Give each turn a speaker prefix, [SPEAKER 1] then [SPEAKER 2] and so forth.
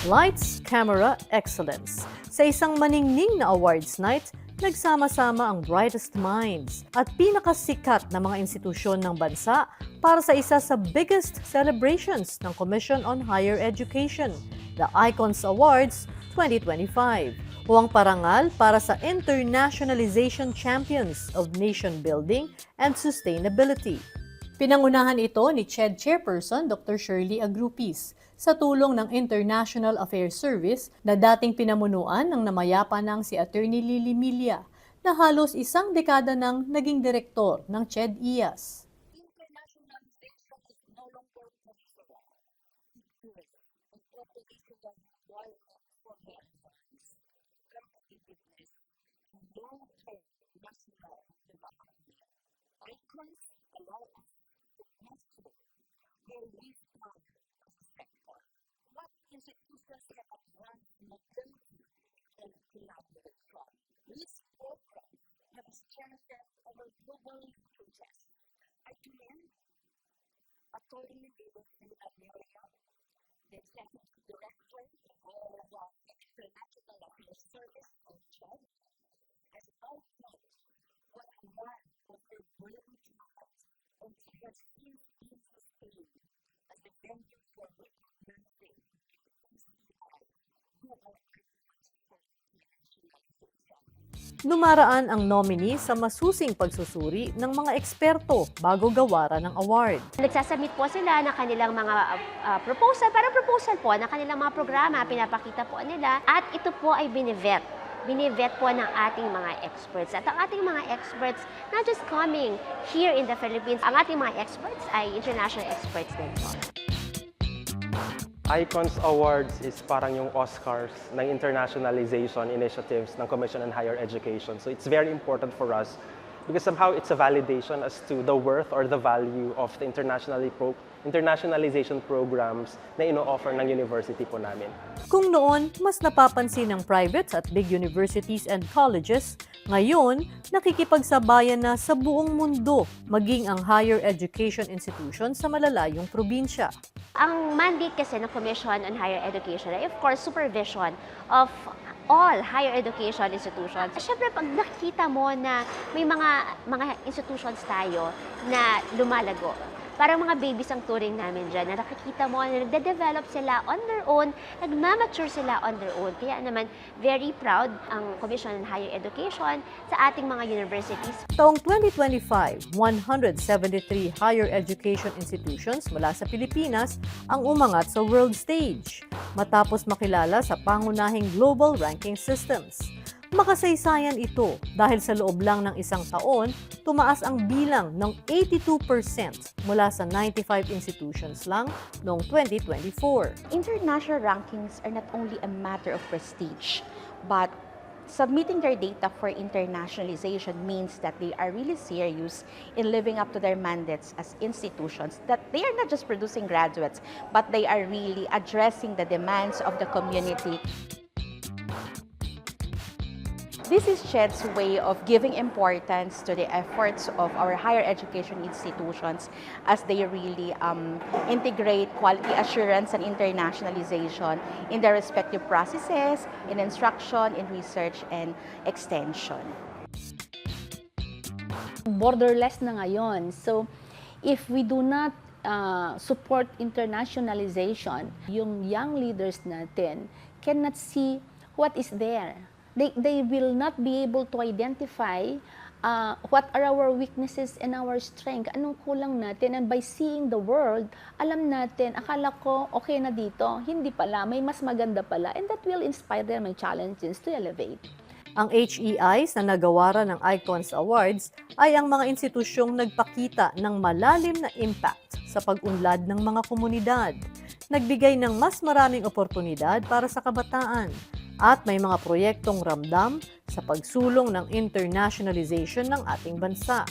[SPEAKER 1] Lights, Camera, Excellence. Sa isang maningning na awards night, nagsama-sama ang brightest minds at pinakasikat na mga institusyon ng bansa para sa isa sa biggest celebrations ng Commission on Higher Education, the Icons Awards 2025, o ang parangal para sa Internationalization Champions of Nation Building and Sustainability. Pinangunahan ito ni CHED Chairperson Dr. Shirley Agrupis sa tulong ng International Affairs Service na dating pinamunuan ng namayapa ng si Attorney Lily Milla na halos isang dekada nang naging direktor ng CHED-IAS.
[SPEAKER 2] Internationalization is no longer possible. The propagation of violence for mankind, competitiveness, long-term national development. Icons allow us to master where we stand as a sector. What institutions have advanced mobility and collaboration. This program has strengthened our global projects. I commend Attorney Lily Milla, the Executive Director of the International Affairs Service of CHED, has outlined what I want for her bravery and she has been sustained as a venue for recognizing global excellence for internationalization.
[SPEAKER 1] Numaraan ang nominee sa masusing pagsusuri ng mga eksperto bago gawaran ng award.
[SPEAKER 3] Nagsasubmit po sila ng kanilang mga proposal, parang proposal po ng kanilang mga programa, pinapakita po nila at ito po ay binivet po ng ating mga experts. At ang ating mga experts, not just coming here in the Philippines, ang ating mga experts ay international experts din po.
[SPEAKER 4] Icons Awards is parang yung Oscars ng internationalization initiatives ng Commission on Higher Education. So it's very important for us because somehow it's a validation as to the worth or the value of the internationalization programs na ino-offer ng university po namin.
[SPEAKER 1] Kung noon, mas napapansin ng privates at big universities and colleges, ngayon, nakikipagsabayan na sa buong mundo, maging ang higher education institution sa malalayong probinsya.
[SPEAKER 3] Ang mandate kasi ng Commission on Higher Education ay of course supervision of all higher education institutions. Siyempre, pag nakikita mo na may mga institutions tayo na lumalago, parang mga babies ang turing namin dyan, na nakikita mo na nagde-develop sila on their own, nagmamature sila on their own. Kaya naman, very proud ang Commission on Higher Education sa ating mga universities.
[SPEAKER 1] Taong 2025, 173 higher education institutions mula sa Pilipinas ang umangat sa world stage, matapos makilala sa pangunahing global ranking systems. Makasaysayan ito dahil sa loob lang ng isang taon, tumaas ang bilang ng 82% mula sa 95 institutions lang noong 2024.
[SPEAKER 5] International rankings are not only a matter of prestige, but submitting their data for internationalization means that they are really serious in living up to their mandates as institutions, that they are not just producing graduates, but they are really addressing the demands of the community. This is CHED's way of giving importance to the efforts of our higher education institutions as they really integrate quality assurance and internationalization in their respective processes, in instruction, in research, and extension.
[SPEAKER 6] Borderless na ngayon. So, if we do not support internationalization, yung young leaders natin cannot see what is there. They will not be able to identify what are our weaknesses and our strength, anong kulang natin, and by seeing the world, alam natin, akala ko okay na dito, hindi pala, may mas maganda pala, and that will inspire them and challenges to elevate.
[SPEAKER 1] Ang HEIs na nagawara ng Icons Awards ay ang mga institusyong nagpakita ng malalim na impact sa pag-unlad ng mga komunidad, nagbigay ng mas maraming oportunidad para sa kabataan, at may mga proyektong ramdam sa pagsulong ng internationalization ng ating bansa.